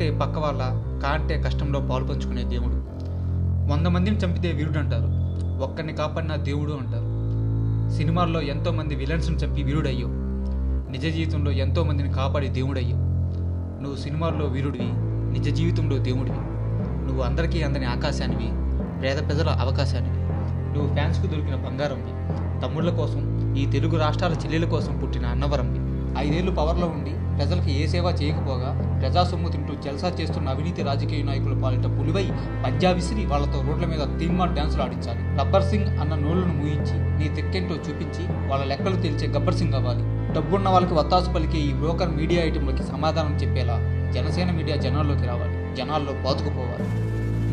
అంటే పక్క వాళ్ళ, కా అంటే కష్టంలో పాలు పంచుకునే దేవుడు. 100 మందిని చంపితే వీరుడు అంటారు, ఒక్కరిని కాపాడిన దేవుడు అంటారు. సినిమాల్లో ఎంతోమంది విలన్స్ని చంపి వీరుడయ్యో, నిజ జీవితంలో ఎంతోమందిని కాపాడి దేవుడయ్యో. నువ్వు సినిమాల్లో వీరుడివి, నిజ జీవితంలో దేవుడివి. నువ్వు అందరికీ అందని ఆకాశానివి, పేద ప్రజల అవకాశానివి. నువ్వు ఫ్యాన్స్కు దొరికిన బంగారంవి, తమ్ముళ్ళ కోసం, ఈ తెలుగు రాష్ట్రాల చెల్లెల కోసం పుట్టిన అన్నవరంవి. 5 ఏళ్ళు పవర్లో ఉండి ప్రజలకు ఏ సేవ చేయకపోగా ప్రజా సొమ్ము తింటూ జల్సా చేస్తున్న అవినీతి రాజకీయ నాయకుల పాలిట పులివై పంజా విసిరి వాళ్లతో రోడ్ల మీద తీన్మార్ డ్యాన్సులు ఆడించాలి. గబ్బర్ సింగ్ అన్న నోళ్లను మూయించి నీ తెక్కేంటో చూపించి వాళ్ళ లెక్కలు తెలిచే గబ్బర్ సింగ్ అవ్వాలి. డబ్బున్న వాళ్ళకి వత్తాసు పలికే ఈ బ్రోకర్ మీడియా ఐటెంలకి సమాధానం చెప్పేలా జనసేన మీడియా జనాల్లోకి రావాలి, జనాల్లో పాతుకుపోవాలి.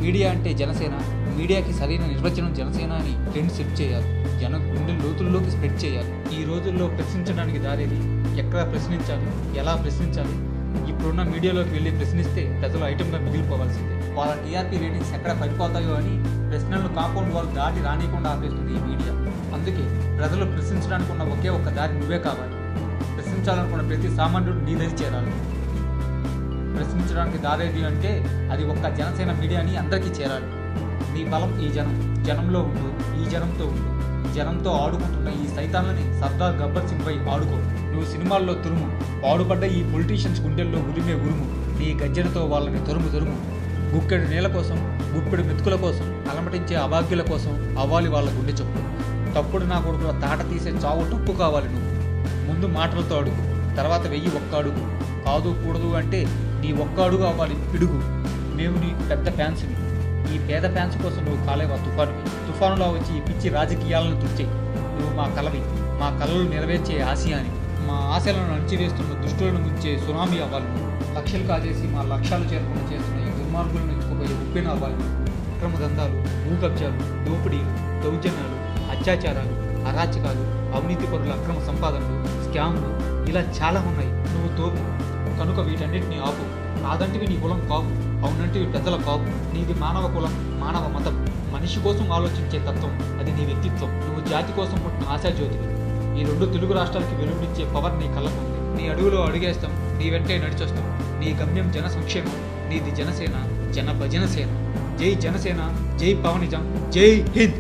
మీడియా అంటే జనసేన, మీడియాకి సరైన నిర్వచనం జనసేన అని ట్రెండ్ సెట్ చేయాలి, జన గుండె లోతుల్లోకి స్ప్రెడ్ చేయాలి. ఈ రోజుల్లో ప్రశ్నించడానికి దారేది, ఎక్కడ ప్రశ్నించాలి, ఎలా ప్రశ్నించాలి. ఇప్పుడున్న మీడియాలోకి వెళ్ళి ప్రశ్నిస్తే ప్రజలు ఐటెంగా మిగిలిపోవాల్సిందే. వాళ్ళ టీఆర్పీ రేటింగ్స్ ఎక్కడ పడిపోతాయో అని ప్రశ్నలను కాంపౌండ్ వాళ్ళు దాటి రానియకుండా ఆపేస్తుంది ఈ మీడియా. అందుకే ప్రజలు ప్రశ్నించడానికి ఉన్న ఒకే ఒక్క దారి నువ్వే కావాలి. ప్రశ్నించాలనుకున్న ప్రతి సామాన్యుడు నీ దరి చేరాలి. ప్రశ్నించడానికి దారేది అంటే అది ఒక్క జనసేన మీడియాని అందరికీ చేరాలి. నీ బలం ఈ జనం, జనంలో ఉండు, ఈ జనంతో ఉండు. జనంతో ఆడుకుంటున్న ఈ సైతాన్లని సర్దార్ గబ్బర్ సింగ్ పై ఆడుకో. నువ్వు సినిమాల్లో తురుము, పాడుపడ్డ ఈ పొలిటీషియన్స్ గుండెల్లో ఉరిమే ఉరుము. నీ గజ్జెనతో వాళ్ళని తరుము. గుక్కెడు నేల కోసం, గుప్పెడు మెతుకుల కోసం, అలమటించే అభాగ్యుల కోసం అవ్వాలి వాళ్ళ గుండె చొప్పు. తప్పుడు నా కొడుకుల తాట తీసే చావు టప్పు కావాలి. నువ్వు ముందు మాటలతో అడుగు, తర్వాత వెయ్యి ఒక్క అడుగు. కాదు కూడదు అంటే నీ ఒక్క అడుగు అవ్వాలి పిడుగు. మేము నీ పెద్ద ఫ్యాన్స్ని, ఈ పేద ఫ్యాన్స్ కోసం నువ్వు కాలేవా తుఫానువి. తుఫానులా వచ్చి ఈ పిచ్చి రాజకీయాలను తుడిచేయి. నువ్వు మా కలవి, మా కళలు నెరవేర్చే ఆశయాన్ని, మా ఆశలను అణచివేస్తున్న దుష్టులను ముంచే సునామీ అవ్వాలి. లక్ష్యాలు కాజేసి మా లక్ష్యాలు చేరకుండా చేస్తున్న ఈ దుర్మార్గులను ఎత్తుకుపోయే ఉప్పెన అవ్వాలి. అక్రమ దందాలు, భూ కబ్జాలు, దోపిడీలు, దౌర్జన్యాలు, అత్యాచారాలు, అరాచకాలు, అవినీతి పరుల అక్రమ సంపాదనలు, స్కామ్లు ఇలా చాలా ఉన్నాయి. నువ్వు తోపు కనుక వీటన్నిటిని ఆపు. కాదంటివి నీ కులం కావు, అవునంటివి పెద్దల కావు. నీది మానవ కులం, మానవ మతం, మనిషి కోసం ఆలోచించే తత్వం, అది నీ వ్యక్తిత్వం. నువ్వు జాతి కోసం పుట్టిన ఆశాజ్యోతివి. ఈ 2 తెలుగు రాష్ట్రాలకి వెలువరించే పవర్ నీ కళ్ళకుంది. నీ అడుగులో అడుగేస్తాం, నీ వెంటే నడిచొస్తాం. నీ గమ్యం జన సంక్షేమం, నీది జనసేన, జన భజన సేన. జై జనసేన, జై పవనిజం, జై హింద్.